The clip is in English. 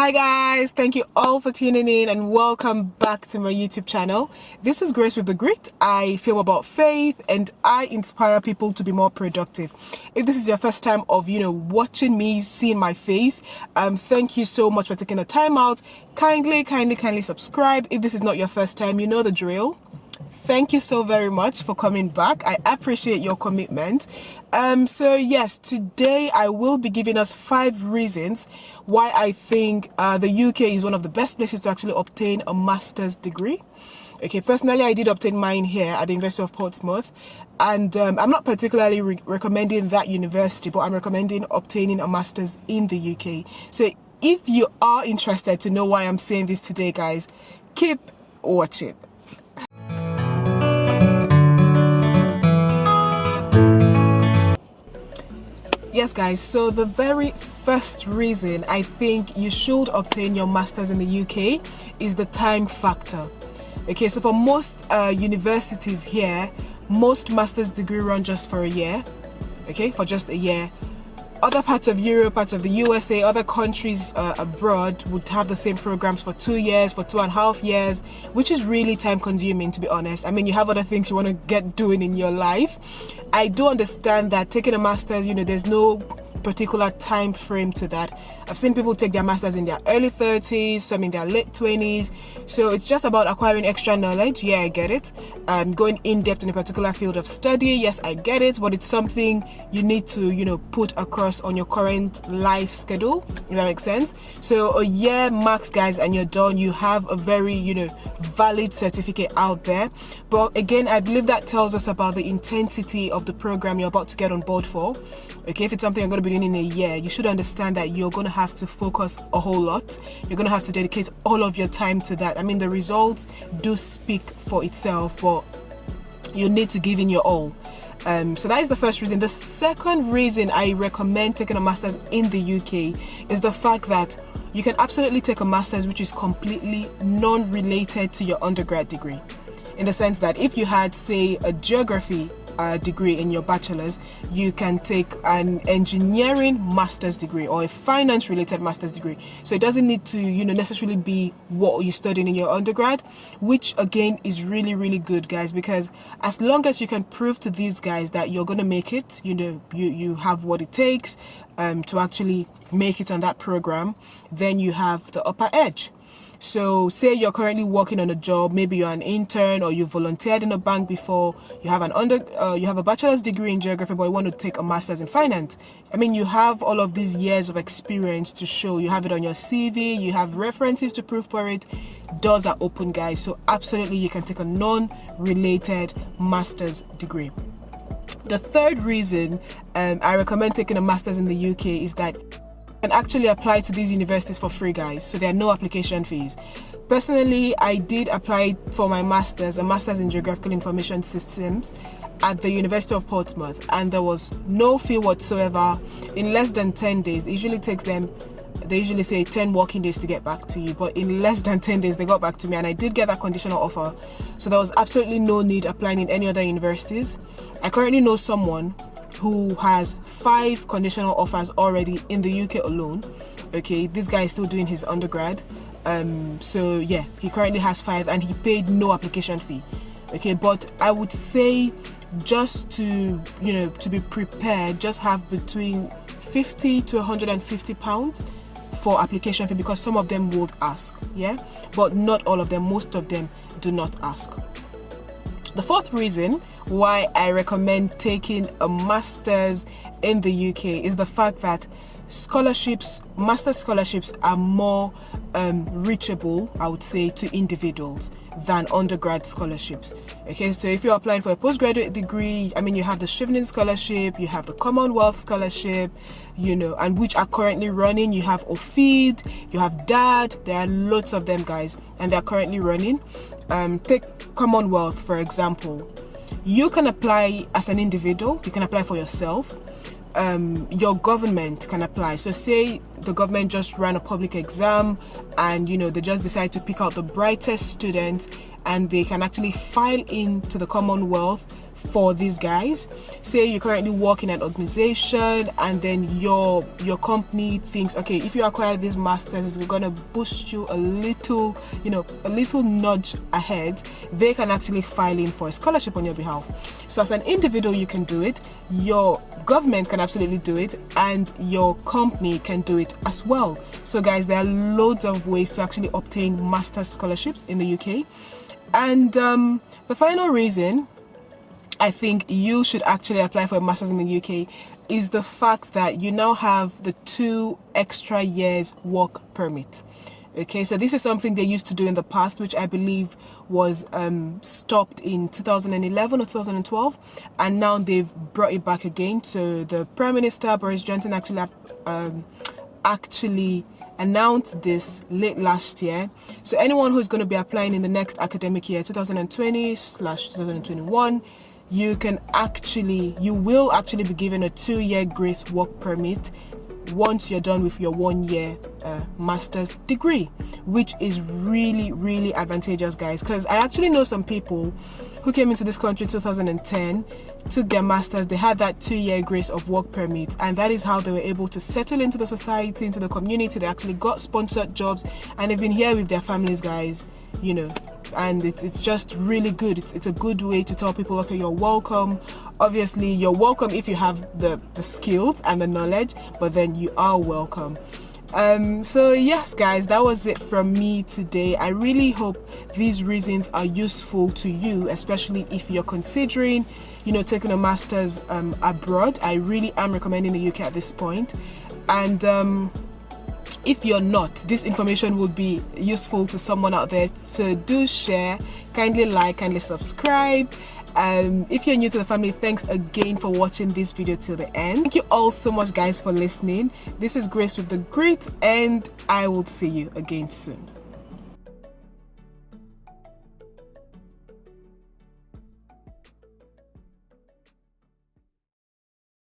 Hi guys, thank you all for tuning in and welcome back to my YouTube channel. This is Grace with the Grit. I film about faith and I inspire people to be more productive. If this is your first time of watching me, seeing my face, thank you so much for taking the time out. Kindly subscribe. If this is not your first time, you know the drill. Thank you so very much for coming back. I appreciate your commitment. So yes, today I will be giving us 5 reasons why I think the UK is one of the best places to actually obtain a master's degree. Okay, personally, I did obtain mine here at the University of Portsmouth, and I'm not particularly recommending that university, but I'm recommending obtaining a master's in the UK. So if you are interested to know why I'm saying this today, guys, keep watching. Yes guys, so the very first reason I think you should obtain your master's in the UK is the time factor. Okay, so for most universities here, most master's degree run just for a year. Okay, for just a year. Other parts of Europe, parts of the USA, other countries abroad would have the same programs for 2 years, for 2.5 years, which is really time consuming, to be honest. I mean, you have other things you want to get doing in your life. I do understand that taking a master's, there's no particular time frame to that. I've seen people take their masters in their early 30s, some in their late 20s. So it's just about acquiring extra knowledge. Yeah, I get it. Going in depth in a particular field of study. Yes, I get it. But it's something you need to, put across on your current life schedule, if that makes sense. So a year max, guys, and you're done. You have a very, valid certificate out there. But again, I believe that tells us about the intensity of the program you're about to get on board for. Okay, if it's something you're going to be doing in a year, you should understand that you're going to have to focus a whole lot. You're going to have to dedicate all of your time to that. I mean, the results do speak for itself, but you need to give in your all. So that is the first reason. The second reason I recommend taking a master's in the UK is the fact that you can absolutely take a master's which is completely non-related to your undergrad degree. In the sense that if you had, say, a geography degree in your bachelor's, you can take an engineering master's degree or a finance related master's degree. So it doesn't need to necessarily be what you studied in your undergrad, which again is really good, guys, because as long as you can prove to these guys that you're going to make it, you have what it takes to actually make it on that program, then you have the upper edge. So say you're currently working on a job, maybe you're an intern or you volunteered in a bank before, you have a bachelor's degree in geography, but you want to take a master's in finance. I mean, you have all of these years of experience to show. You have it on your CV, you have references to prove for it. Doors are open, guys. So absolutely you can take a non-related master's degree. The third reason I recommend taking a master's in the UK is that can actually apply to these universities for free, guys, so there are no application fees. Personally, I did apply for my master's, a master's in geographical information systems at the University of Portsmouth, and there was no fee whatsoever. In less than 10 days, it usually takes them, they usually say 10 working days to get back to you, but in less than 10 days they got back to me, and I did get that conditional offer. So there was absolutely no need applying in any other universities. I currently know someone who has 5 conditional offers already in the UK alone. Okay, this guy is still doing his undergrad. So yeah, he currently has 5 and he paid no application fee. Okay, but I would say just to to be prepared, just have between 50 to 150 pounds for application fee, because some of them would ask, yeah, but not all of them. Most of them do not ask. The fourth reason why I recommend taking a master's in the UK is the fact that master scholarships are more reachable, I would say, to individuals than undergrad scholarships. Okay, so if you're applying for a postgraduate degree, I mean, you have the Shivning Scholarship, you have the Commonwealth Scholarship, and which are currently running. You have OFID, you have DAD, there are lots of them, guys, and they're currently running. Take Commonwealth, for example. You can apply as an individual, you can apply for yourself. Your government can apply. So say the government just ran a public exam and they just decide to pick out the brightest students, and they can actually file into the Commonwealth for these guys. Say you currently work in an organization and then your company thinks, okay, if you acquire this master's, it's going to boost you a little, a little nudge ahead. They can actually file in for a scholarship on your behalf. So as an individual, you can do it, your government can absolutely do it, and your company can do it as well. So guys, there are loads of ways to actually obtain master's scholarships in the UK. And the final reason I think you should actually apply for a master's in the UK is the fact that you now have the 2 extra years work permit. Okay, so this is something they used to do in the past, which I believe was stopped in 2011 or 2012, and now they've brought it back again. So the Prime Minister Boris Johnson actually announced this late last year. So anyone who's going to be applying in the next academic year, 2020/2021, you will actually be given a 2-year grace work permit once you're done with your 1-year master's degree, which is really, really advantageous, guys, because I actually know some people who came into this country in 2010, took their masters, they had that 2-year grace of work permit, and that is how they were able to settle into the society, into the community. They actually got sponsored jobs, and they've been here with their families, guys, and it's just really good. It's a good way to tell people, okay, you're welcome. Obviously, you're welcome if you have the skills and the knowledge, but then you are welcome. So yes, guys, that was it from me today. I really hope these reasons are useful to you, especially if you're considering, taking a master's abroad. I really am recommending the UK at this point. And if you're not, this information would be useful to someone out there. So do share, kindly like, kindly subscribe. If you're new to the family, thanks again for watching this video till the end. Thank you all so much, guys, for listening. This is Grace with the Grit, and I will see you again soon.